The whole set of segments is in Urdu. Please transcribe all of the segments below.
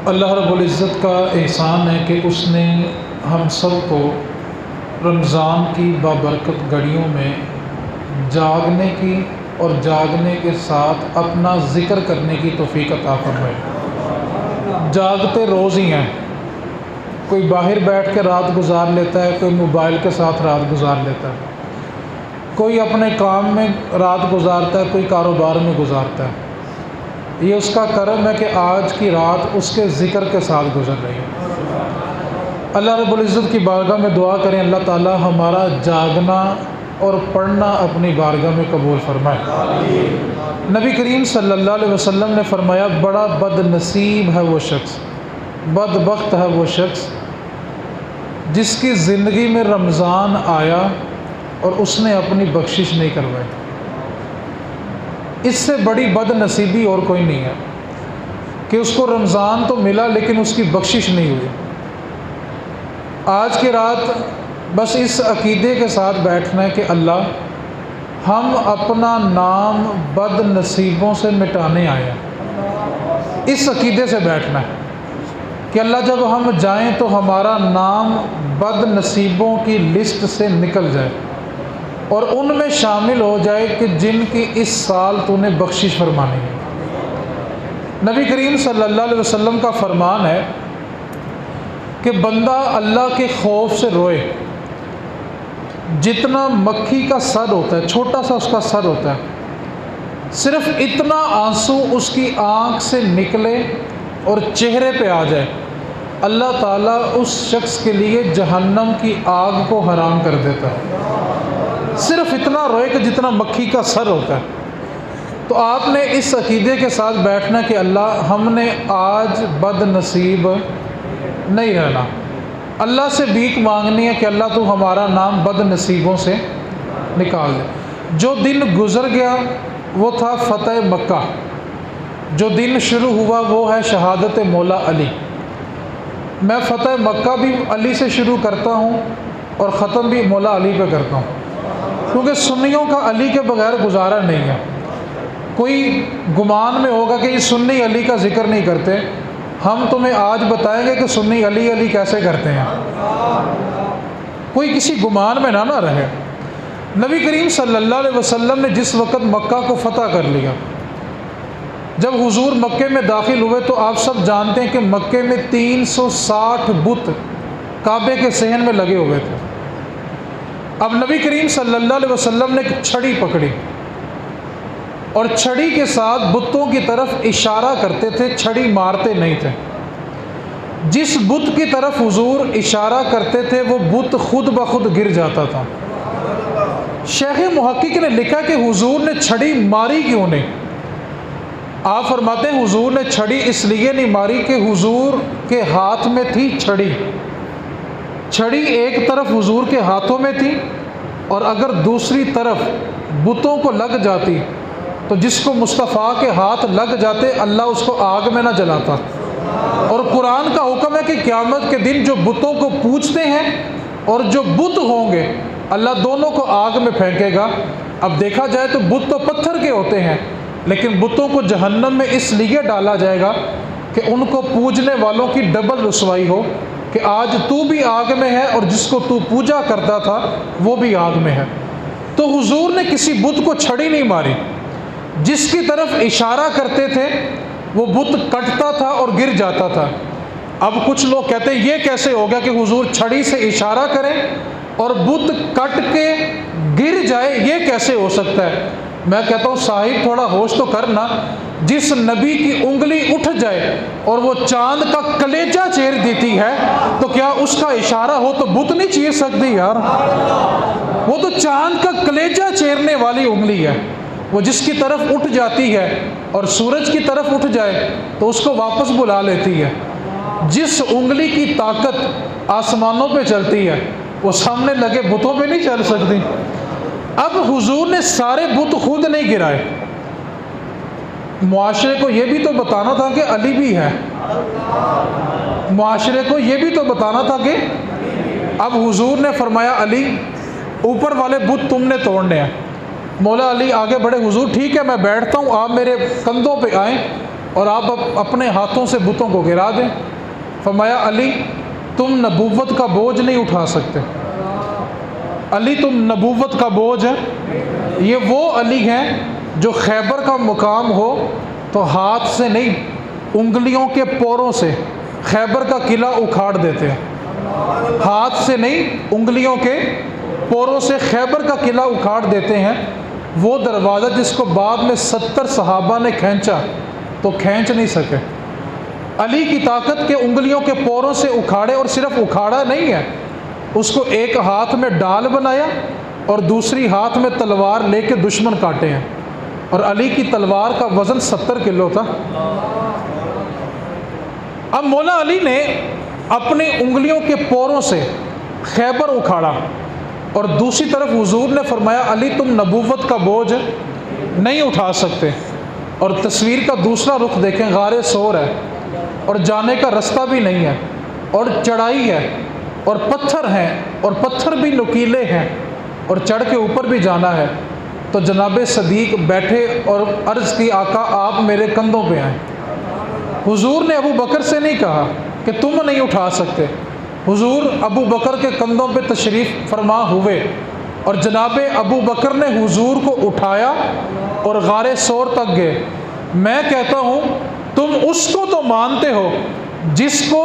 اللہ رب العزت کا احسان ہے کہ اس نے ہم سب کو رمضان کی بابرکت گھڑیوں میں جاگنے کی اور جاگنے کے ساتھ اپنا ذکر کرنے کی توفیق عطا فرمائی۔ جاگتے روز ہی ہیں، کوئی باہر بیٹھ کے رات گزار لیتا ہے، کوئی موبائل کے ساتھ رات گزار لیتا ہے، کوئی اپنے کام میں رات گزارتا ہے، کوئی کاروبار میں گزارتا ہے۔ یہ اس کا کرم ہے کہ آج کی رات اس کے ذکر کے ساتھ گزر رہی ہے۔ اللہ رب العزت کی بارگاہ میں دعا کریں اللہ تعالی ہمارا جاگنا اور پڑھنا اپنی بارگاہ میں قبول فرمائے۔ نبی کریم صلی اللہ علیہ وسلم نے فرمایا، بڑا بد نصیب ہے وہ شخص، بدبخت ہے وہ شخص جس کی زندگی میں رمضان آیا اور اس نے اپنی بخشش نہیں کروائی۔ اس سے بڑی بد نصیبی اور کوئی نہیں ہے کہ اس کو رمضان تو ملا لیکن اس کی بخشش نہیں ہوئی۔ آج کی رات بس اس عقیدے کے ساتھ بیٹھنا ہے کہ اللہ ہم اپنا نام بد نصیبوں سے مٹانے آئے ہیں۔ اس عقیدے سے بیٹھنا ہے کہ اللہ جب ہم جائیں تو ہمارا نام بد نصیبوں کی لسٹ سے نکل جائے اور ان میں شامل ہو جائے کہ جن کی اس سال تو نے بخشش فرمانی ہے۔ نبی کریم صلی اللہ علیہ وسلم کا فرمان ہے کہ بندہ اللہ کے خوف سے روئے، جتنا مکھی کا سر ہوتا ہے، چھوٹا سا اس کا سر ہوتا ہے، صرف اتنا آنسو اس کی آنکھ سے نکلے اور چہرے پہ آ جائے، اللہ تعالیٰ اس شخص کے لیے جہنم کی آگ کو حرام کر دیتا ہے۔ صرف اتنا روئے کہ جتنا مکھی کا سر ہوتا ہے۔ تو آپ نے اس عقیدے کے ساتھ بیٹھنا کہ اللہ ہم نے آج بد نصیب نہیں رہنا، اللہ سے بھیک مانگنی ہے کہ اللہ تو ہمارا نام بد نصیبوں سے نکال دے۔ جو دن گزر گیا وہ تھا فتح مکہ، جو دن شروع ہوا وہ ہے شہادت مولا علی۔ میں فتح مکہ بھی علی سے شروع کرتا ہوں اور ختم بھی مولا علی پہ کرتا ہوں، کیونکہ سنیوں کا علی کے بغیر گزارا نہیں ہے۔ کوئی گمان میں ہوگا کہ یہ سنی علی کا ذکر نہیں کرتے، ہم تمہیں آج بتائیں گے کہ سنی علی علی کیسے کرتے ہیں، کوئی کسی گمان میں نہ رہے۔ نبی کریم صلی اللہ علیہ وسلم نے جس وقت مکہ کو فتح کر لیا، جب حضور مکے میں داخل ہوئے تو آپ سب جانتے ہیں کہ مکے میں 360 بت کعبے کے صحن میں لگے ہوئے تھے۔ اب نبی کریم صلی اللہ علیہ وسلم نے ایک چھڑی پکڑی اور چھڑی کے ساتھ بتوں کی طرف اشارہ کرتے تھے، چھڑی مارتے نہیں تھے۔ جس بت کی طرف حضور اشارہ کرتے تھے وہ بت خود بخود گر جاتا تھا۔ شیخ محقق نے لکھا کہ حضور نے چھڑی ماری کیوں نہیں؟ آپ فرماتے ہیں حضور نے چھڑی اس لیے نہیں ماری کہ حضور کے ہاتھ میں تھی چھڑی، چھڑی ایک طرف حضور کے ہاتھوں میں تھی اور اگر دوسری طرف بتوں کو لگ جاتی تو جس کو مصطفیٰ کے ہاتھ لگ جاتے اللہ اس کو آگ میں نہ جلاتا۔ اور قرآن کا حکم ہے کہ قیامت کے دن جو بتوں کو پوجتے ہیں اور جو بت ہوں گے اللہ دونوں کو آگ میں پھینکے گا۔ اب دیکھا جائے تو بت تو پتھر کے ہوتے ہیں، لیکن بتوں کو جہنم میں اس لیے ڈالا جائے گا کہ ان کو پوجنے والوں کی ڈبل رسوائی ہو کہ آج تو بھی آگ میں ہے اور جس کو تو پوجا کرتا تھا وہ بھی آگ میں ہے۔ تو حضور نے کسی بت کو چھڑی نہیں ماری، جس کی طرف اشارہ کرتے تھے وہ بت کٹتا تھا اور گر جاتا تھا۔ اب کچھ لوگ کہتے ہیں یہ کیسے ہو گیا کہ حضور چھڑی سے اشارہ کریں اور بت کٹ کے گر جائے، یہ کیسے ہو سکتا ہے؟ میں کہتا ہوں صاحب تھوڑا ہوش تو کرنا، جس نبی کی انگلی اٹھ جائے اور وہ چاند کا کلیجہ چیر دیتی ہے تو کیا اس کا اشارہ ہو تو بت نہیں چیر سکتی یار؟ وہ تو چاند کا کلیجہ چیرنے والی انگلی ہے، وہ جس کی طرف اٹھ جاتی ہے اور سورج کی طرف اٹھ جائے تو اس کو واپس بلا لیتی ہے۔ جس انگلی کی طاقت آسمانوں پہ چلتی ہے وہ سامنے لگے بتوں پہ نہیں چل سکتی۔ اب حضور نے سارے بت خود نہیں گرائے، معاشرے کو یہ بھی تو بتانا تھا کہ علی بھی ہے، معاشرے کو یہ بھی تو بتانا تھا کہ اب حضور نے فرمایا علی اوپر والے بت تم نے توڑنے ہیں، مولا علی آگے بڑھے، حضور ٹھیک ہے میں بیٹھتا ہوں، آپ میرے کندھوں پہ آئیں اور آپ اپنے ہاتھوں سے بتوں کو گرا دیں۔ فرمایا علی تم نبوت کا بوجھ نہیں اٹھا سکتے، علی تم نبوت کا بوجھ ہے، یہ وہ علی ہیں جو خیبر کا مقام ہو تو ہاتھ سے نہیں انگلیوں کے پوروں سے خیبر کا قلعہ اکھاڑ دیتے ہیں، ہاتھ سے نہیں انگلیوں کے پوروں سے خیبر کا قلعہ اکھاڑ دیتے ہیں۔ وہ دروازہ جس کو بعد میں 70 صحابہ نے کھینچا تو کھینچ نہیں سکے، علی کی طاقت کے انگلیوں کے پوروں سے اکھاڑے، اور صرف اکھاڑا نہیں ہے، اس کو ایک ہاتھ میں ڈال بنایا اور دوسری ہاتھ میں تلوار لے کے دشمن کاٹے ہیں، اور علی کی تلوار کا وزن 70 کلو تھا۔ اب مولا علی نے اپنی انگلیوں کے پوروں سے خیبر اکھاڑا، اور دوسری طرف حضور نے فرمایا علی تم نبوت کا بوجھ نہیں اٹھا سکتے۔ اور تصویر کا دوسرا رخ دیکھیں، غار ثور ہے اور جانے کا رستہ بھی نہیں ہے، اور چڑھائی ہے اور پتھر ہیں، اور پتھر بھی نکیلے ہیں، اور چڑھ کے اوپر بھی جانا ہے۔ تو جناب صدیق بیٹھے اور عرض کی آقا آپ میرے کندھوں پہ آئیں۔ حضور نے ابو بکر سے نہیں کہا کہ تم نہیں اٹھا سکتے، حضور ابو بکر کے کندھوں پہ تشریف فرما ہوئے، اور جناب ابو بکر نے حضور کو اٹھایا اور غار ثور تک گئے۔ میں کہتا ہوں تم اس کو تو مانتے ہو جس کو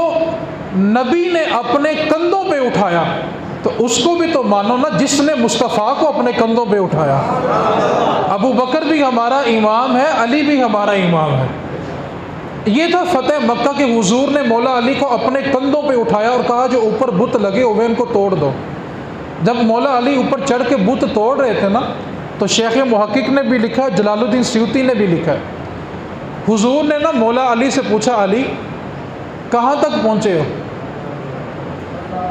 نبی نے اپنے کندھوں پہ اٹھایا، تو اس کو بھی تو مانو نا جس نے مصطفیٰ کو اپنے کندھوں پہ اٹھایا۔ ابو بکر بھی ہمارا امام ہے، علی بھی ہمارا امام ہے۔ یہ تھا فتح مکہ کے حضور نے مولا علی کو اپنے کندھوں پہ اٹھایا اور کہا جو اوپر بت لگے ہوئے ان کو توڑ دو۔ جب مولا علی اوپر چڑھ کے بت توڑ رہے تھے نا، تو شیخ محقق نے بھی لکھا، جلال الدین سیوطی نے بھی لکھا ہے، حضور نے نا مولا علی سے پوچھا علی کہاں تک پہنچے ہو؟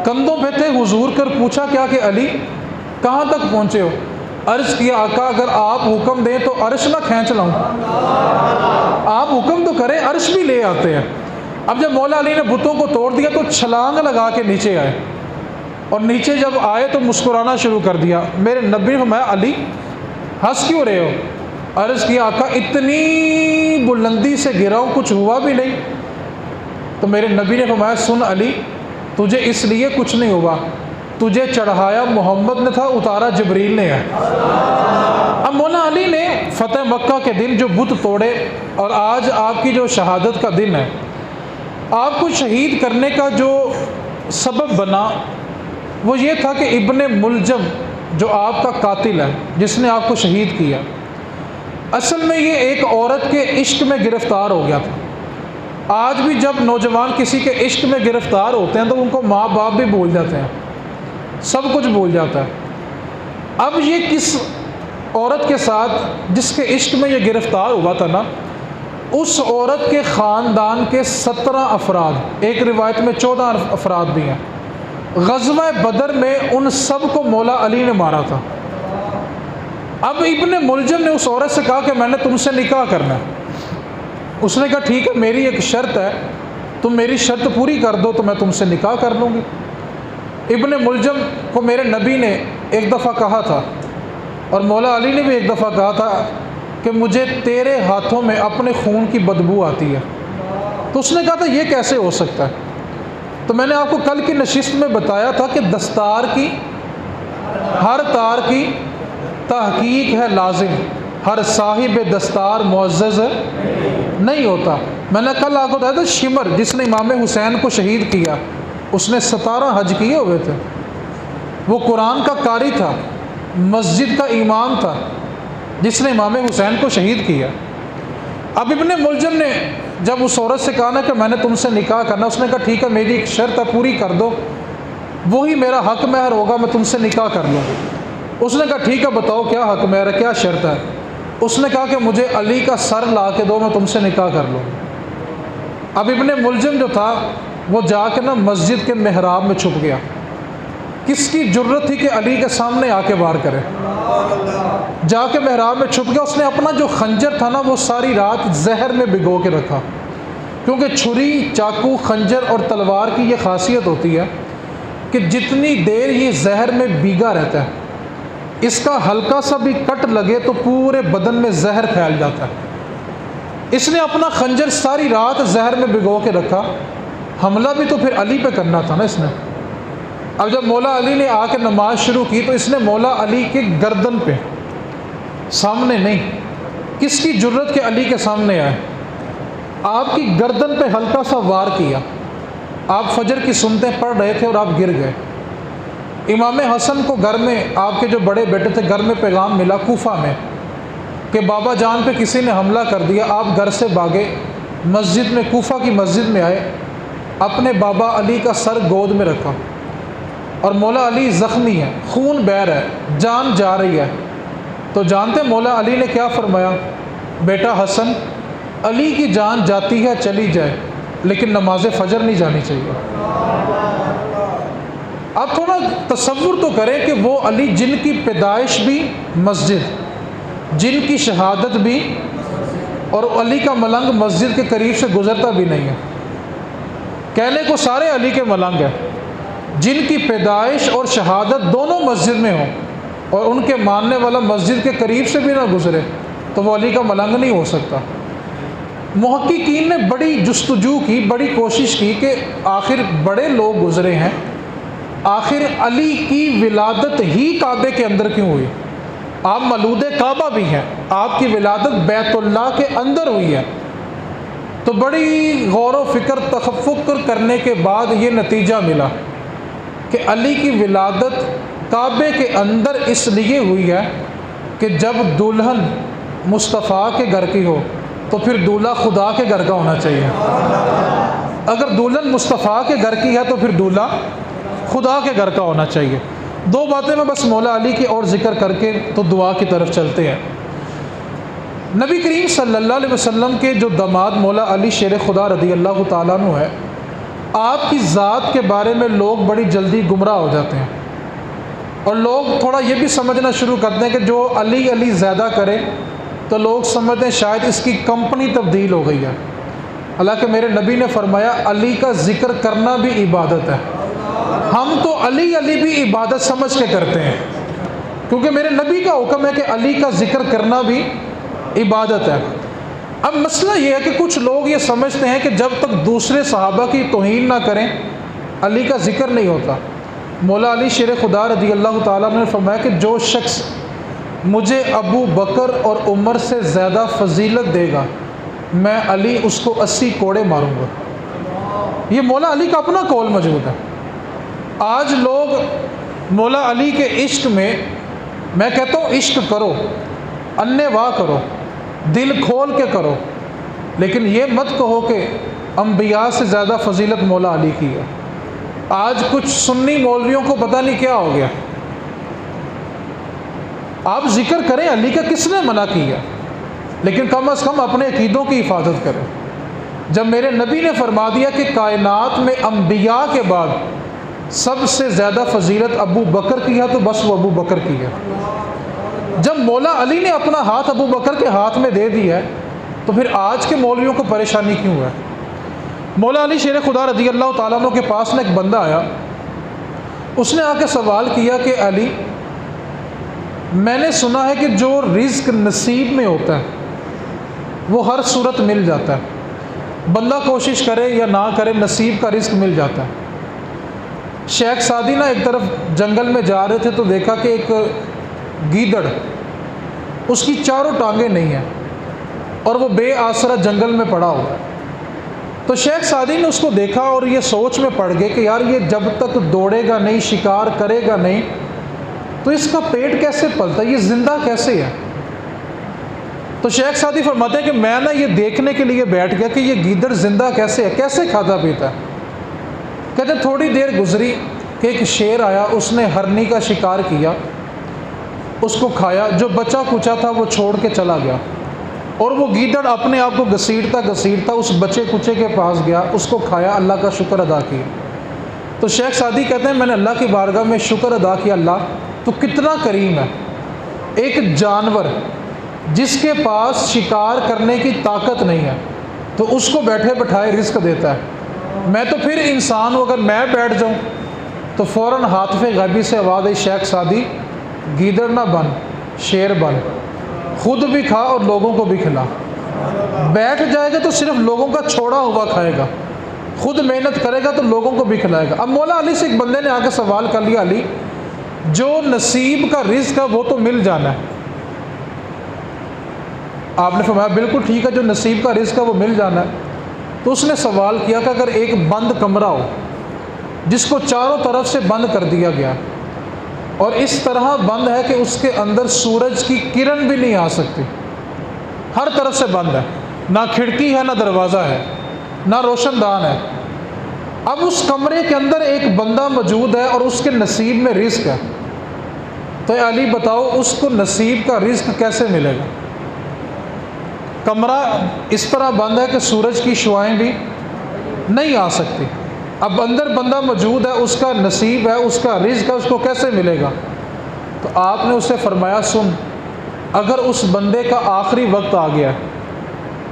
کندھوں پہ تھے حضور کر پوچھا کیا کہ علی کہاں تک پہنچے ہو؟ عرض کیا آقا اگر آپ حکم دیں تو عرش نہ کھینچ لاؤں، آپ حکم تو کریں عرش بھی لے آتے ہیں۔ اب جب مولا علی نے بتوں کو توڑ دیا تو چھلانگ لگا کے نیچے آئے، اور نیچے جب آئے تو مسکرانا شروع کر دیا۔ میرے نبی نے فرمایا علی ہنس کیوں رہے ہو؟ عرض کیا آقا اتنی بلندی سے گرا ہوں کچھ ہوا بھی نہیں۔ تو میرے نبی نے فرمایا سن علی تجھے اس لیے کچھ نہیں ہوا، تجھے چڑھایا محمد نے تھا، اتارا جبریل نے ہے۔ اب مولا علی نے فتح مکہ کے دن جو بت توڑے، اور آج آپ کی جو شہادت کا دن ہے، آپ کو شہید کرنے کا جو سبب بنا وہ یہ تھا کہ ابن ملجم جو آپ کا قاتل ہے، جس نے آپ کو شہید کیا، اصل میں یہ ایک عورت کے عشق میں گرفتار ہو گیا تھا۔ آج بھی جب نوجوان کسی کے عشق میں گرفتار ہوتے ہیں تو ان کو ماں باپ بھی بھول جاتے ہیں، سب کچھ بھول جاتا ہے۔ اب یہ کس عورت کے ساتھ جس کے عشق میں یہ گرفتار ہوا تھا نا، اس عورت کے خاندان کے 17 افراد، ایک روایت میں 14 افراد بھی ہیں، غزوہ بدر میں ان سب کو مولا علی نے مارا تھا۔ اب ابن ملجم نے اس عورت سے کہا کہ میں نے تم سے نکاح کرنا ہے۔ اس نے کہا ٹھیک ہے میری ایک شرط ہے، تم میری شرط پوری کر دو تو میں تم سے نکاح کر لوں گی۔ ابن ملجم کو میرے نبی نے ایک دفعہ کہا تھا، اور مولا علی نے بھی ایک دفعہ کہا تھا کہ مجھے تیرے ہاتھوں میں اپنے خون کی بدبو آتی ہے۔ تو اس نے کہا تھا یہ کیسے ہو سکتا ہے؟ تو میں نے آپ کو کل کی نشست میں بتایا تھا کہ دستار کی ہر تار کی تحقیق ہے لازم، ہر صاحب دستار معزز نہیں ہوتا۔ میں نے کل آپ کو بتایا تھا شمر جس نے امام حسین کو شہید کیا، اس نے 17 حج کیے ہوئے تھے، وہ قرآن کا قاری تھا، مسجد کا امام تھا، جس نے امام حسین کو شہید کیا۔ اب ابن ملجم نے جب اس عورت سے کہا نا کہ میں نے تم سے نکاح کرنا، اس نے کہا ٹھیک ہے میری ایک شرط ہے پوری کر دو، وہی میرا حق مہر ہوگا، میں تم سے نکاح کر لوں۔ اس نے کہا ٹھیک ہے بتاؤ کیا حق مہر ہے، کیا شرط ہے؟ اس نے کہا کہ مجھے علی کا سر لا کے دو، میں تم سے نکاح کر لوں۔ اب ابن ملجم جو تھا وہ جا کے نا مسجد کے محراب میں چھپ گیا۔ کس کی جرت تھی کہ علی کے سامنے آ کے وار کرے؟ جا کے محراب میں چھپ گیا۔ اس نے اپنا جو خنجر تھا نا وہ ساری رات زہر میں بھگو کے رکھا، کیونکہ چھری، چاقو، خنجر اور تلوار کی یہ خاصیت ہوتی ہے کہ جتنی دیر یہ زہر میں بھیگا رہتا ہے اس کا ہلکا سا بھی کٹ لگے تو پورے بدن میں زہر پھیل جاتا ہے۔ اس نے اپنا خنجر ساری رات زہر میں بھگو کے رکھا، حملہ بھی تو پھر علی پہ کرنا تھا نا اس نے۔ اب جب مولا علی نے آ کے نماز شروع کی تو اس نے مولا علی کے گردن پہ، سامنے نہیں، کس کی جرت کے علی کے سامنے آئے، آپ کی گردن پہ ہلکا سا وار کیا۔ آپ فجر کی سنتیں پڑھ رہے تھے اور آپ گر گئے۔ امام حسن کو گھر میں، آپ کے جو بڑے بیٹے تھے، گھر میں پیغام ملا کوفہ میں کہ بابا جان پہ کسی نے حملہ کر دیا۔ آپ گھر سے بھاگے، مسجد میں، کوفہ کی مسجد میں آئے، اپنے بابا علی کا سر گود میں رکھا، اور مولا علی زخمی ہے، خون بہہ رہا ہے، جان جا رہی ہے۔ تو جانتے مولا علی نے کیا فرمایا؟ بیٹا حسن، علی کی جان جاتی ہے چلی جائے، لیکن نماز فجر نہیں جانی چاہیے۔ آپ تھوڑا تصور تو کریں کہ وہ علی جن کی پیدائش بھی مسجد، جن کی شہادت بھی، اور علی کا ملنگ مسجد کے قریب سے گزرتا بھی نہیں ہے۔ کہنے کو سارے علی کے ملنگ ہیں، جن کی پیدائش اور شہادت دونوں مسجد میں ہوں اور ان کے ماننے والا مسجد کے قریب سے بھی نہ گزرے تو وہ علی کا ملنگ نہیں ہو سکتا۔ محققین نے بڑی جستجو کی، بڑی کوشش کی کہ آخر بڑے لوگ گزرے ہیں، آخر علی کی ولادت ہی کعبے کے اندر کیوں ہوئی؟ آپ مولود کعبہ بھی ہیں، آپ کی ولادت بیت اللہ کے اندر ہوئی ہے۔ تو بڑی غور و فکر، تفکر کرنے کے بعد یہ نتیجہ ملا کہ علی کی ولادت کعبے کے اندر اس لیے ہوئی ہے کہ جب دلہن مصطفیٰ کے گھر کی ہو تو پھر دولہا خدا کے گھر کا ہونا چاہیے۔ اگر دلہن مصطفیٰ کے گھر کی ہے تو پھر دولہا خدا کے گھر کا ہونا چاہیے۔ دو باتیں میں بس مولا علی کی اور ذکر کر کے تو دعا کی طرف چلتے ہیں۔ نبی کریم صلی اللہ علیہ وسلم کے جو داماد مولا علی شیر خدا رضی اللہ تعالیٰ عنہ ہے، آپ کی ذات کے بارے میں لوگ بڑی جلدی گمراہ ہو جاتے ہیں، اور لوگ تھوڑا یہ بھی سمجھنا شروع کرتے ہیں کہ جو علی علی زیادہ کرے تو لوگ سمجھتے ہیں شاید اس کی کمپنی تبدیل ہو گئی ہے۔ حالانکہ میرے نبی نے فرمایا علی کا ذکر کرنا بھی عبادت ہے۔ ہم تو علی علی بھی عبادت سمجھ کے کرتے ہیں، کیونکہ میرے نبی کا حکم ہے کہ علی کا ذکر کرنا بھی عبادت ہے۔ اب مسئلہ یہ ہے کہ کچھ لوگ یہ سمجھتے ہیں کہ جب تک دوسرے صحابہ کی توہین نہ کریں علی کا ذکر نہیں ہوتا۔ مولا علی شیر خدا رضی اللہ تعالیٰ نے فرمایا کہ جو شخص مجھے ابو بکر اور عمر سے زیادہ فضیلت دے گا میں علی اس کو 80 کوڑے ماروں گا۔ یہ مولا علی کا اپنا قول موجود ہے۔ آج لوگ مولا علی کے عشق میں کہتا ہوں عشق کرو، انے واہ کرو، دل کھول کے کرو، لیکن یہ مت کہو کہ انبیاء سے زیادہ فضیلت مولا علی کی ہے۔ آج کچھ سنی مولویوں کو پتہ نہیں کیا ہو گیا۔ آپ ذکر کریں علی کا، کس نے منع کیا، لیکن کم از کم اپنے عقیدوں کی حفاظت کریں۔ جب میرے نبی نے فرما دیا کہ کائنات میں انبیاء کے بعد سب سے زیادہ فضیلت ابو بکر کی ہے تو بس وہ ابو بکر کی ہے۔ جب مولا علی نے اپنا ہاتھ ابو بکر کے ہاتھ میں دے دیا ہے تو پھر آج کے مولویوں کو پریشانی کیوں ہے؟ مولا علی شیر خدا رضی اللہ تعالیٰ عنہ کے پاس میں ایک بندہ آیا، اس نے آ کے سوال کیا کہ علی، میں نے سنا ہے کہ جو رزق نصیب میں ہوتا ہے وہ ہر صورت مل جاتا ہے، بندہ کوشش کرے یا نہ کرے نصیب کا رزق مل جاتا ہے۔ شیخ سعدی نا ایک طرف جنگل میں جا رہے تھے تو دیکھا کہ ایک گیدڑ، اس کی چاروں ٹانگیں نہیں ہیں اور وہ بے آسرا جنگل میں پڑا ہوا ہے۔ تو شیخ سعدی نے اس کو دیکھا اور یہ سوچ میں پڑ گئے کہ یار یہ جب تک دوڑے گا نہیں، شکار کرے گا نہیں تو اس کا پیٹ کیسے پلتا ہے، یہ زندہ کیسے ہے؟ تو شیخ سعدی فرماتے ہیں کہ میں نا یہ دیکھنے کے لیے بیٹھ گیا کہ یہ گیدڑ زندہ کیسے ہے، کیسے کھاتا پیتا ہے۔ کہتے تھوڑی دیر گزری کہ ایک شیر آیا، اس نے ہرنی کا شکار کیا، اس کو کھایا، جو بچہ کچا تھا وہ چھوڑ کے چلا گیا، اور وہ گیدڑ اپنے آپ کو گھسیٹتا گھسیٹتا اس بچے کچے کے پاس گیا، اس کو کھایا، اللہ کا شکر ادا کیا۔ تو شیخ سعدی کہتے ہیں میں نے اللہ کی بارگاہ میں شکر ادا کیا، اللہ تو کتنا کریم ہے، ایک جانور جس کے پاس شکار کرنے کی طاقت نہیں ہے تو اس کو بیٹھے بٹھائے رزق دیتا ہے۔ میں تو پھر انسان ہوں، اگر میں بیٹھ جاؤں تو فوراً ہاتف غیبی سے آواز آئی، شیخ سعدی گیدڑ نہ بن، شیر بن، خود بھی کھا اور لوگوں کو بھی کھلا۔ بیٹھ جائے گا تو صرف لوگوں کا چھوڑا ہوا کھائے گا، خود محنت کرے گا تو لوگوں کو بھی کھلائے گا۔ اب مولا علی سے ایک بندے نے آ کے سوال کر لیا، علی جو نصیب کا رزق ہے وہ تو مل جانا ہے۔ آپ نے فرمایا بالکل ٹھیک ہے، جو نصیب کا رزق ہے وہ مل جانا ہے۔ تو اس نے سوال کیا کہ اگر ایک بند کمرہ ہو جس کو چاروں طرف سے بند کر دیا گیا اور اس طرح بند ہے کہ اس کے اندر سورج کی کرن بھی نہیں آ سکتی، ہر طرف سے بند ہے، نہ کھڑکی ہے نہ دروازہ ہے نہ روشن دان ہے، اب اس کمرے کے اندر ایک بندہ موجود ہے اور اس کے نصیب میں رزق ہے، تو اے علی بتاؤ اس کو نصیب کا رزق کیسے ملے گا؟ کمرہ اس طرح بند ہے کہ سورج کی شعاعیں بھی نہیں آ سکتی، اب اندر بندہ موجود ہے، اس کا نصیب ہے، اس کا رزق ہے، اس کو کیسے ملے گا؟ تو آپ نے اسے فرمایا سن، اگر اس بندے کا آخری وقت آ گیا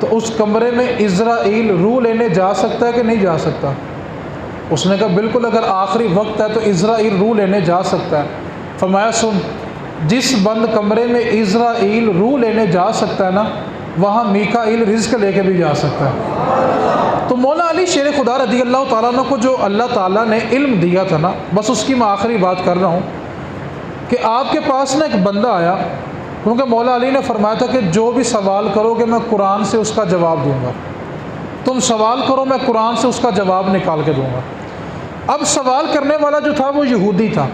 تو اس کمرے میں عزرائیل روح لینے جا سکتا ہے کہ نہیں جا سکتا؟ اس نے کہا بالکل، اگر آخری وقت ہے تو عزرائیل روح لینے جا سکتا ہے۔ فرمایا سن، جس بند کمرے میں عزرائیل روح لینے جا سکتا ہے نا، وہاں میکائیل رزق لے کے بھی جا سکتا ہے۔ تو مولا علی شیر خدا رضی اللہ تعالیٰ عنہ کو جو اللہ تعالیٰ نے علم دیا تھا نا، بس اس کی میں آخری بات کر رہا ہوں کہ آپ کے پاس نا ایک بندہ آیا، کیونکہ مولا علی نے فرمایا تھا کہ جو بھی سوال کرو گے میں قرآن سے اس کا جواب دوں گا، تم سوال کرو میں قرآن سے اس کا جواب نکال کے دوں گا۔ اب سوال کرنے والا جو تھا وہ یہودی تھا،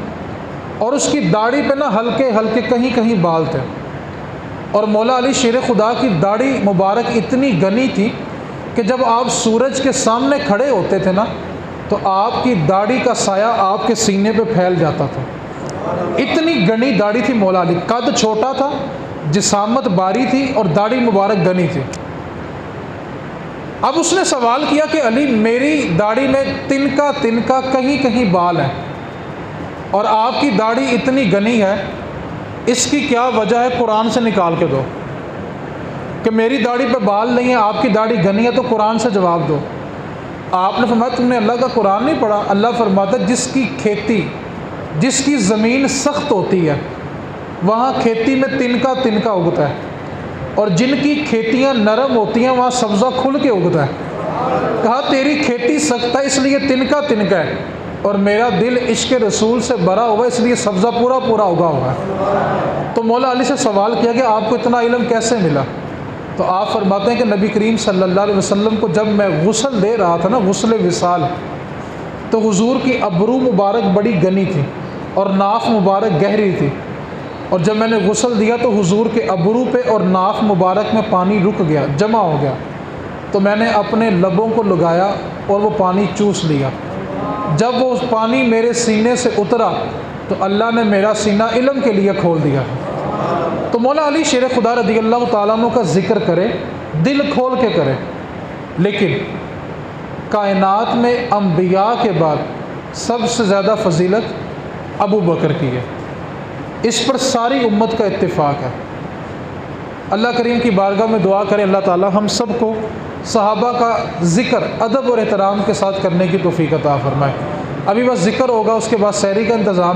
اور اس کی داڑھی پہ نا ہلکے ہلکے کہیں کہیں بال تھے، اور مولا علی شیر خدا کی داڑھی مبارک اتنی گھنی تھی کہ جب آپ سورج کے سامنے کھڑے ہوتے تھے نا تو آپ کی داڑھی کا سایہ آپ کے سینے پہ پھیل جاتا تھا، اتنی گھنی داڑھی تھی مولا علی، قد چھوٹا تھا، جسامت باری تھی اور داڑھی مبارک گھنی تھی۔ اب اس نے سوال کیا کہ علی میری داڑھی میں تنکا تنکا کہیں کہیں بال ہیں اور آپ کی داڑھی اتنی گھنی ہے، اس کی کیا وجہ ہے؟ قرآن سے نکال کے دو کہ میری داڑھی پہ بال نہیں ہے، آپ کی داڑھی گھنی ہے، تو قرآن سے جواب دو۔ آپ نے فرمایا تم نے اللہ کا قرآن نہیں پڑھا؟ اللہ فرماتا ہے جس کی کھیتی، جس کی زمین سخت ہوتی ہے وہاں کھیتی میں تنکا تنکا اگتا ہے، اور جن کی کھیتیاں نرم ہوتی ہیں وہاں سبزہ کھل کے اگتا ہے۔ کہا تیری کھیتی سخت ہے اس لیے تنکا تنکا ہے، اور میرا دل عشق رسول سے بھرا ہوا اس لیے سبزہ پورا پورا اگا ہوا ہے۔ تو مولا علی سے سوال کیا کہ آپ کو اتنا علم کیسے ملا؟ تو آپ فرماتے ہیں کہ نبی کریم صلی اللہ علیہ وسلم کو جب میں غسل دے رہا تھا نا، غسل وصال، تو حضور کی ابرو مبارک بڑی گھنی تھی اور ناف مبارک گہری تھی، اور جب میں نے غسل دیا تو حضور کے ابرو پہ اور ناف مبارک میں پانی رک گیا، جمع ہو گیا، تو میں نے اپنے لبوں کو لگایا اور وہ پانی چوس لیا۔ جب وہ پانی میرے سینے سے اترا تو اللہ نے میرا سینہ علم کے لیے کھول دیا۔ تو مولا علی شیر خدا رضی اللہ تعالیٰ عنہ کا ذکر کرے، دل کھول کے کرے، لیکن کائنات میں انبیاء کے بعد سب سے زیادہ فضیلت ابو بکر کی ہے، اس پر ساری امت کا اتفاق ہے۔ اللہ کریم کی بارگاہ میں دعا کریں اللہ تعالیٰ ہم سب کو صحابہ کا ذکر ادب اور احترام کے ساتھ کرنے کی توفیق عطا فرمائے۔ ابھی بس ذکر ہوگا، اس کے بعد سحری کا انتظام ہے۔